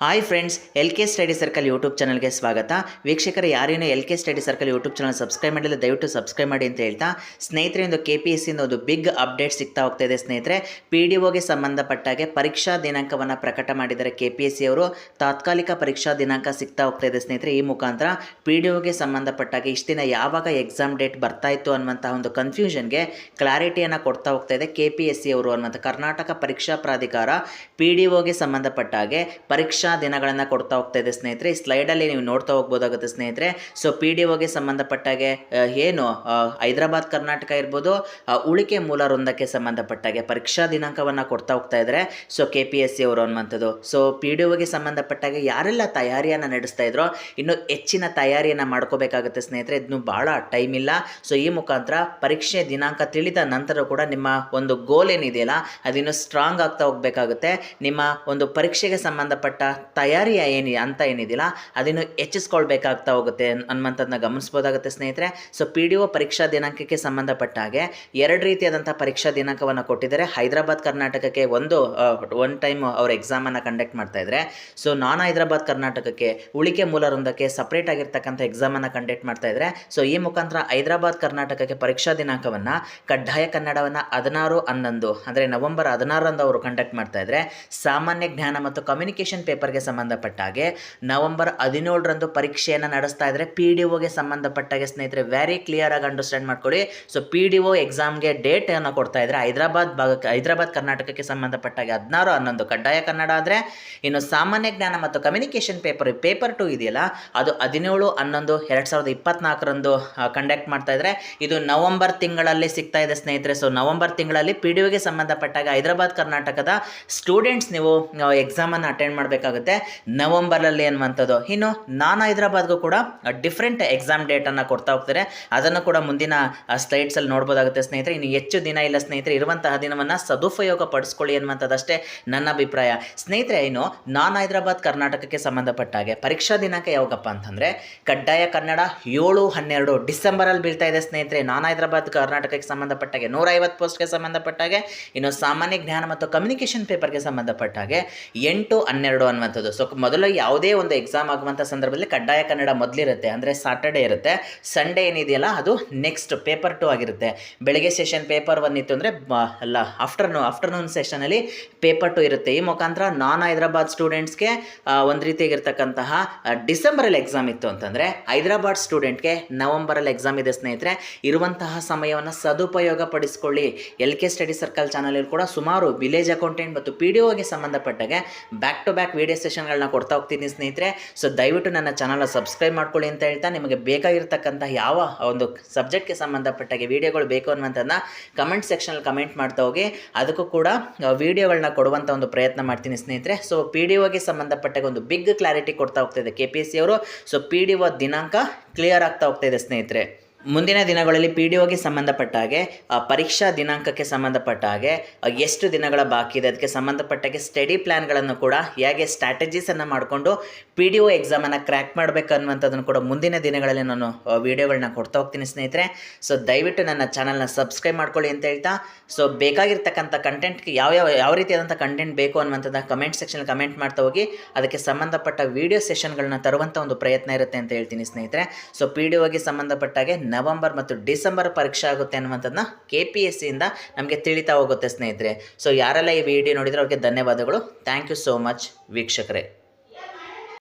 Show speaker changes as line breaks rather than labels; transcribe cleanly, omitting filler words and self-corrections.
Hi friends, L K study circle YouTube ಚಾನಲ್ಗೆ ಸ್ವಾಗತ. ವೀಕ್ಷಕರು, ಯಾರೇನೋ L K study circle YouTube channel subscribe ಮಾಡಿಲ್ಲ, ದಯವಿಟ್ಟು ಸಬ್ಸ್ಕ್ರೈಬ್ ಮಾಡಿ ಅಂತ ಹೇಳ್ತಾ, ಸ್ನೇಹಿತರೆ, ಒಂದು KPSC ಇಂದ ಒಂದು ಬಿಗ್ ಅಪ್ಡೇಟ್ ಸಿಗ್ತಾ ಹೋಗ್ತಾ ಇದೆ ಸ್ನೇಹಿತರೆ. PDOಗೆ ಸಂಬಂಧಪಟ್ಟಾಗೆ ಪರೀಕ್ಷಾ ದಿನಾಂಕವನ್ನು ಪ್ರಕಟ ಮಾಡಿದ್ದಾರೆ KPSC ಅವರು. ತಾತ್ಕಾಲಿಕ ಪರೀಕ್ಷಾ ದಿನಾಂಕ ಸಿಗ್ತಾ ಹೋಗ್ತಾ ಇದೆ ಸ್ನೇಹಿತರೆ. ಈ ಮುಖಾಂತರ PDOಗೆ ಸಂಬಂಧಪಟ್ಟಾಗೆ ಇಷ್ಟು ದಿನ ಯಾವಾಗ ಎಕ್ಸಾಮ್ ಡೇಟ್ ಬರ್ತಾ ಇತ್ತು ಅನ್ನುವಂತಹ ಒಂದು ಕನ್ಫ್ಯೂಷನ್ಗೆ ಕ್ಲಾರಿಟಿಯನ್ನು ಕೊಡ್ತಾ ಹೋಗ್ತಾ ಇದೆ KPSC ಅವರು ಅನ್ನುವಂಥ ಕರ್ನಾಟಕ ಪರೀಕ್ಷಾ ಪ್ರಾಧಿಕಾರ. PDOಗೆ ಸಂಬಂಧಪಟ್ಟಾಗೆ ಪರೀಕ್ಷಾ ದಿನಗಳನ್ನು ಕೊಡ್ತಾ ಹೋಗ್ತಾ ಇದೆ ಸ್ನೇಹಿತರೆ. ಈ ಸ್ಲೈಡಲ್ಲಿ ನೀವು ನೋಡ್ತಾ ಹೋಗ್ಬೋದಾಗುತ್ತೆ ಸ್ನೇಹಿತರೆ. ಸೊ PDOಗೆ ಸಂಬಂಧಪಟ್ಟಾಗೆ ಏನು ಹೈದರಾಬಾದ್ ಕರ್ನಾಟಕ ಇರ್ಬೋದು, ಉಳಿಕೆ ಮೂಲ ವೃಂದಕ್ಕೆ ಸಂಬಂಧಪಟ್ಟಾಗೆ ಪರೀಕ್ಷಾ ದಿನಾಂಕವನ್ನು ಕೊಡ್ತಾ ಹೋಗ್ತಾ ಇದ್ದಾರೆ ಸೊ KPSC ಅವರು ಅನ್ನುವಂಥದ್ದು. ಸೊ PDOಗೆ ಸಂಬಂಧಪಟ್ಟಾಗೆ ಯಾರೆಲ್ಲ ತಯಾರಿಯನ್ನು ನಡೆಸ್ತಾ ಇದ್ರೋ ಇನ್ನು ಹೆಚ್ಚಿನ ತಯಾರಿಯನ್ನು ಮಾಡ್ಕೋಬೇಕಾಗುತ್ತೆ ಸ್ನೇಹಿತರೆ. ಇದನ್ನು ಭಾಳ ಟೈಮ್ ಇಲ್ಲ. ಸೊ ಈ ಮುಖಾಂತರ ಪರೀಕ್ಷೆ ದಿನಾಂಕ ತಿಳಿದ ನಂತರ ಕೂಡ ನಿಮ್ಮ ಒಂದು ಗೋಲ್ ಏನಿದೆಯಲ್ಲ ಅದಿನ್ನು ಸ್ಟ್ರಾಂಗ್ ಆಗ್ತಾ ಹೋಗಬೇಕಾಗುತ್ತೆ. ನಿಮ್ಮ ಒಂದು ಪರೀಕ್ಷೆಗೆ ಸಂಬಂಧಪಟ್ಟ ತಯಾರಿಯ ಏನಿದೆಯಲ್ಲ ಅದನ್ನು ಹೆಚ್ಚಿಸ್ಕೊಳ್ಬೇಕಾಗ್ತಾ ಹೋಗುತ್ತೆ ಅನ್ನುವಂಥದ್ದನ್ನ ಗಮನಿಸ್ಬೋದಾಗುತ್ತೆ ಸ್ನೇಹಿತರೆ. ಸೊ PDO ಪರೀಕ್ಷಾ ದಿನಾಂಕಕ್ಕೆ ಸಂಬಂಧಪಟ್ಟ ಹಾಗೆ ಎರಡು ರೀತಿಯಾದಂಥ ಪರೀಕ್ಷಾ ದಿನಾಂಕವನ್ನು ಕೊಟ್ಟಿದ್ದಾರೆ. ಹೈದರಾಬಾದ್ ಕರ್ನಾಟಕಕ್ಕೆ ಒನ್ ಟೈಮ್ ಅವರು ಎಕ್ಸಾಮನ್ನು ಕಂಡಕ್ಟ್ ಮಾಡ್ತಾ ಇದ್ದಾರೆ. ಸೊ ನಾನ್ ಹೈದರಾಬಾದ್ ಕರ್ನಾಟಕಕ್ಕೆ ಉಳಿಕೆ ಮೂಲ ವೃಂದಕ್ಕೆ ಸಪ್ರೇಟ್ ಆಗಿರ್ತಕ್ಕಂಥ ಎಕ್ಸಾಮನ್ನು ಕಂಡಕ್ಟ್ ಮಾಡ್ತಾ ಇದ್ದಾರೆ. ಸೊ ಈ ಮುಖಾಂತರ ಹೈದರಾಬಾದ್ ಕರ್ನಾಟಕಕ್ಕೆ ಪರೀಕ್ಷಾ ದಿನಾಂಕವನ್ನು ಕಡ್ಡಾಯ ಕನ್ನಡವನ್ನು 16/11 ಅಂದರೆ ನವೆಂಬರ್ 16ರಂದು ಅವರು ಕಂಡಕ್ಟ್ ಮಾಡ್ತಾ ಇದ್ದಾರೆ. ಸಾಮಾನ್ಯ ಜ್ಞಾನ ಮತ್ತು ಕಮ್ಯುನಿಕೇಷನ್ ಪೇಪರ್ಗೆ ಸಂಬಂಧಪಟ್ಟಾಗೆ ನವೆಂಬರ್ 17ರಂದು ಪರೀಕ್ಷೆಯನ್ನು ನಡೆಸ್ತಾ ಇದ್ದಾರೆ. PDOಗೆ ಸಂಬಂಧಪಟ್ಟಾಗೆ ಸ್ನೇಹಿತರೆ ವೆರಿ ಕ್ಲಿಯರ್ ಆಗಿ ಅಂಡರ್ಸ್ಟ್ಯಾಂಡ್ ಮಾಡ್ಕೊಳ್ಳಿ. ಸೊ PDO ಎಕ್ಸಾಮ್ಗೆ ಡೇಟ್ ಅನ್ನು ಕೊಡ್ತಾ ಇದ್ದಾರೆ. ಹೈದರಾಬಾದ್ ಕರ್ನಾಟಕಕ್ಕೆ ಸಂಬಂಧಪಟ್ಟಾಗೆ 16/11 ಕಡ್ಡಾಯ ಕನ್ನಡ ಆದರೆ, ಇನ್ನು ಸಾಮಾನ್ಯ ಜ್ಞಾನ ಮತ್ತು ಕಮ್ಯುನಿಕೇಷನ್ ಪೇಪರ್ 2 ಇದೆಯಲ್ಲ ಅದು 17/11/2024ರಂದು ಕಂಡಕ್ಟ್ ಮಾಡ್ತಾ ಇದ್ದಾರೆ. ಇದು ನವೆಂಬರ್ ತಿಂಗಳಲ್ಲಿ ಸಿಗ್ತಾ ಇದೆ ಸ್ನೇಹಿತರೆ. ಸೊ ನವೆಂಬರ್ ತಿಂಗಳಲ್ಲಿ PDOಗೆ ಸಂಬಂಧಪಟ್ಟಾಗ ಹೈದರಾಬಾದ್ ಕರ್ನಾಟಕದ ಸ್ಟೂಡೆಂಟ್ಸ್ ನೀವು ಎಕ್ಸಾಮನ್ನು ಅಟೆಂಡ್ ಮಾಡಬೇಕಾಗುತ್ತೆ ನವೆಂಬರಲ್ಲಿ ಅನ್ನುವಂಥದ್ದು. ಇನ್ನು ನಾನ್ ಹೈದರಾಬಾದ್ಗೂ ಕೂಡ ಡಿಫ್ರೆಂಟ್ ಎಕ್ಸಾಮ್ ಡೇಟನ್ನು ಕೊಡ್ತಾ ಹೋಗ್ತಾರೆ. ಅದನ್ನು ಕೂಡ ಮುಂದಿನ ಸ್ಲೈಡ್ಸಲ್ಲಿ ನೋಡ್ಬೋದಾಗುತ್ತೆ ಸ್ನೇಹಿತರೆ. ಇನ್ನು ಹೆಚ್ಚು ದಿನ ಇಲ್ಲ ಸ್ನೇಹಿತರೆ, ಇರುವಂತಹ ದಿನವನ್ನು ಸದುಪಯೋಗ ಪಡಿಸ್ಕೊಳ್ಳಿ ಅನ್ನುವಂಥದ್ದಷ್ಟೇ ನನ್ನ ಅಭಿಪ್ರಾಯ ಸ್ನೇಹಿತರೆ. ಇನ್ನು ನಾನ್ ಹೈದರಾಬಾದ್ ಕರ್ನಾಟಕಕ್ಕೆ ಸಂಬಂಧಪಟ್ಟಾಗೆ ಪರೀಕ್ಷಾ ದಿನಾಂಕ ಯಾವಾಗಪ್ಪ ಅಂತಂದರೆ ಕಡ್ಡಾಯ ಕನ್ನಡ 7/12 ಡಿಸೆಂಬರಲ್ಲಿ ಬೀಳ್ತಾ ಇದೆ ಸ್ನೇಹಿತರೆ. ನಾನ್ ಹೈದರಾಬಾದ್ ಕರ್ನಾಟಕಕ್ಕೆ ಸಂಬಂಧಪಟ್ಟಾಗೆ 150 ಪೋಸ್ಟ್ಗೆ ಸಂಬಂಧಪಟ್ಟಾಗೆ, ಇನ್ನು ಸಾಮಾನ್ಯ ಜ್ಞಾನ ಮತ್ತು ಕಮ್ಯುನಿಕೇಷನ್ ಪೇಪರ್ಗೆ ಸಂಬಂಧಪಟ್ಟಾಗೆ 8/12 ಅನ್ನುವಂಥದ್ದು. ಸೊ ಮೊದಲು ಯಾವುದೇ ಒಂದು ಎಕ್ಸಾಮ್ ಆಗುವಂಥ ಸಂದರ್ಭದಲ್ಲಿ ಕಡ್ಡಾಯ ಕನ್ನಡ ಮೊದಲಿರುತ್ತೆ, ಅಂದರೆ ಸಾಟರ್ಡೇ ಇರುತ್ತೆ. ಸಂಡೇ ಏನಿದೆಯಲ್ಲ ಅದು ನೆಕ್ಸ್ಟ್ ಪೇಪರ್ 2 ಆಗಿರುತ್ತೆ. ಬೆಳಗ್ಗೆ ಸೆಷನ್ ಪೇಪರ್ 1 ಇತ್ತು ಅಂದರೆ ಆಫ್ಟರ್ನೂನ್ ಸೆಷನಲ್ಲಿ ಪೇಪರ್ 2 ಇರುತ್ತೆ. ಈ ಮುಖಾಂತರ ನಾನ್ ಹೈದರಾಬಾದ್ ಸ್ಟೂಡೆಂಟ್ಸ್ಗೆ ಒಂದು ರೀತಿಯಾಗಿರ್ತಕ್ಕಂತಹ ಡಿಸೆಂಬರಲ್ಲಿ ಎಕ್ಸಾಮ್ ಇತ್ತು ಅಂತಂದರೆ ಹೈದರಾಬಾದ್ ಸ್ಟೂಡೆಂಟ್ಗೆ ನವೆಂಬರಲ್ಲಿ ಎಕ್ಸಾಮ್ ಇದೆ ಸ್ನೇಹಿತರೆ. ಇರುವಂತಹ ಸಮಯವನ್ನು ಸದುಪಯೋಗ ಪಡಿಸ್ಕೊಳ್ಳಿ. LK ಸ್ಟಡಿ ಸರ್ಕಲ್ ಚಾನಲಲ್ಲಿ ಕೂಡ ಸುಮಾರು ವಿಲೇಜ್ ಅಕೌಂಟೆಂಟ್ ಮತ್ತು PDOಗೆ ಸಂಬಂಧಪಟ್ಟಾಗೆ ಬ್ಯಾಕ್ ಟು ಬ್ಯಾಕ್ ವಿಡಿಯೋ ಸೆಷನ್ಗಳನ್ನ ಕೊಡ್ತಾ ಹೋಗ್ತೀನಿ ಸ್ನೇಹಿತರೆ. ಸೊ ದಯವಿಟ್ಟು ನನ್ನ ಚಾನಲ್ನ ಸಬ್ಸ್ಕ್ರೈಬ್ ಮಾಡ್ಕೊಳ್ಳಿ ಅಂತ ಹೇಳ್ತಾ, ನಿಮಗೆ ಬೇಕಾಗಿರ್ತಕ್ಕಂಥ ಯಾವ ಒಂದು ಸಬ್ಜೆಕ್ಟ್ಗೆ ಸಂಬಂಧಪಟ್ಟಾಗೆ ವಿಡಿಯೋಗಳು ಬೇಕು ಅನ್ನುವಂಥದ್ದನ್ನ ಕಮೆಂಟ್ ಸೆಕ್ಷನಲ್ಲಿ ಕಮೆಂಟ್ ಮಾಡ್ತಾ ಹೋಗಿ. ಅದಕ್ಕೂ ಕೂಡ ವಿಡಿಯೋಗಳನ್ನ ಕೊಡುವಂಥ ಒಂದು ಪ್ರಯತ್ನ ಮಾಡ್ತೀನಿ ಸ್ನೇಹಿತರೆ. ಸೊ PDOಗೆ ಸಂಬಂಧಪಟ್ಟಾಗ ಒಂದು ಬಿಗ್ ಕ್ಲಾರಿಟಿ ಕೊಡ್ತಾ ಹೋಗ್ತಾ ಇದೆ KPSC ಅವರು. ಸೊ PDO ದಿನಾಂಕ ಕ್ಲಿಯರ್ ಆಗ್ತಾ ಹೋಗ್ತಾ ಇದೆ ಸ್ನೇಹಿತರೆ. ಮುಂದಿನ ದಿನಗಳಲ್ಲಿ PDOಗೆ ಸಂಬಂಧಪಟ್ಟ ಹಾಗೆ ಪರೀಕ್ಷಾ ದಿನಾಂಕಕ್ಕೆ ಸಂಬಂಧಪಟ್ಟ ಹಾಗೆ ಎಷ್ಟು ದಿನಗಳ ಬಾಕಿ ಇದೆ, ಅದಕ್ಕೆ ಸಂಬಂಧಪಟ್ಟಾಗೆ ಸ್ಟಡಿ ಪ್ಲ್ಯಾನ್ಗಳನ್ನು ಕೂಡ ಹೇಗೆ ಸ್ಟ್ರಾಟಜೀಸನ್ನು ಮಾಡಿಕೊಂಡು PDO ಎಕ್ಸಾಮನ್ನು ಕ್ರ್ಯಾಕ್ ಮಾಡಬೇಕು ಅನ್ನುವಂಥದ್ದನ್ನು ಕೂಡ ಮುಂದಿನ ದಿನಗಳಲ್ಲಿ ನಾನು ವೀಡಿಯೋಗಳನ್ನ ಕೊಡ್ತಾ ಹೋಗ್ತೀನಿ ಸ್ನೇಹಿತರೆ. ಸೊ ದಯವಿಟ್ಟು ನನ್ನ ಚಾನಲ್ನ ಸಬ್ಸ್ಕ್ರೈಬ್ ಮಾಡ್ಕೊಳ್ಳಿ ಅಂತ ಹೇಳ್ತಾ, ಸೊ ಬೇಕಾಗಿರ್ತಕ್ಕಂಥ ಕಂಟೆಂಟ್ಗೆ ಯಾವ ರೀತಿಯಾದಂಥ ಕಂಟೆಂಟ್ ಬೇಕು ಅನ್ನುವಂಥದ್ದು ಕಮೆಂಟ್ ಸೆಕ್ಷನಲ್ಲಿ ಕಮೆಂಟ್ ಮಾಡ್ತಾ ಹೋಗಿ. ಅದಕ್ಕೆ ಸಂಬಂಧಪಟ್ಟ ವೀಡಿಯೋ ಸೆಷನ್ಗಳನ್ನ ತರುವಂಥ ಒಂದು ಪ್ರಯತ್ನ ಇರುತ್ತೆ ಅಂತ ಹೇಳ್ತೀನಿ ಸ್ನೇಹಿತರೆ. ಸೊ PDOಗೆ ಸಂಬಂಧಪಟ್ಟಾಗೆ ನವೆಂಬರ್ ಮತ್ತು ಡಿಸೆಂಬರ್ ಪರೀಕ್ಷೆ ಆಗುತ್ತೆ ಅನ್ನುವಂಥದ್ದನ್ನ KPSC ಇಂದ ನಮಗೆ ತಿಳಿತಾ ಹೋಗುತ್ತೆ ಸ್ನೇಹಿತರೆ. ಸೊ ಯಾರೆಲ್ಲ ಈ ವಿಡಿಯೋ ನೋಡಿದ್ರೆ ಅವ್ರಿಗೆ ಧನ್ಯವಾದಗಳು. ಥ್ಯಾಂಕ್ ಯು ಸೋ ಮಚ್ ವೀಕ್ಷಕರೇ.